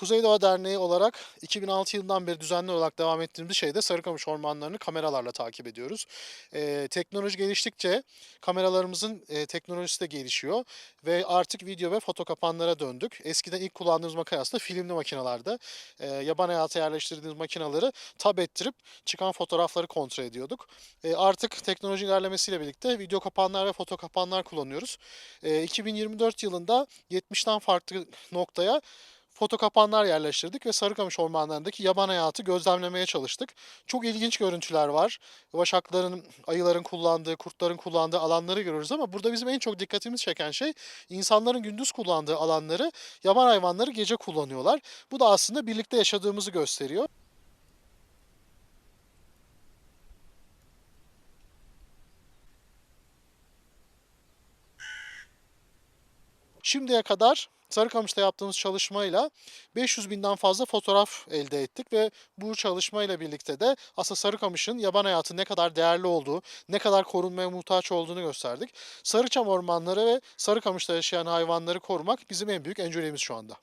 KuzeyDoğa Derneği olarak 2006 yılından beri düzenli olarak devam ettiğimiz şeyde Sarıkamış ormanlarını kameralarla takip ediyoruz. Teknoloji geliştikçe kameralarımızın teknolojisi de gelişiyor ve artık video ve foto kapanlara döndük. Eskiden ilk kullandığımız makine aslında filmli makinalardı. Yaban hayatı yerleştirdiğimiz makinaları tab ettirip çıkan fotoğrafları kontrol ediyorduk. Artık teknoloji ilerlemesiyle birlikte video kapanlar ve foto kapanlar kullanıyoruz. 2024 yılında 70'ten farklı noktaya foto kapanlar yerleştirdik ve Sarıkamış ormanlarındaki yaban hayatı gözlemlemeye çalıştık. Çok ilginç görüntüler var. Vaşakların, ayıların kullandığı, kurtların kullandığı alanları görüyoruz ama burada bizim en çok dikkatimizi çeken şey insanların gündüz kullandığı alanları yaban hayvanları gece kullanıyorlar. Bu da aslında birlikte yaşadığımızı gösteriyor. Şimdiye kadar Sarıkamış'ta yaptığımız çalışmayla 500 binden fazla fotoğraf elde ettik ve bu çalışmayla birlikte de aslında Sarıkamış'ın yaban hayatı ne kadar değerli olduğu, ne kadar korunmaya muhtaç olduğunu gösterdik. Sarıçam ormanları ve Sarıkamış'ta yaşayan hayvanları korumak bizim en büyük önceliğimiz şu anda.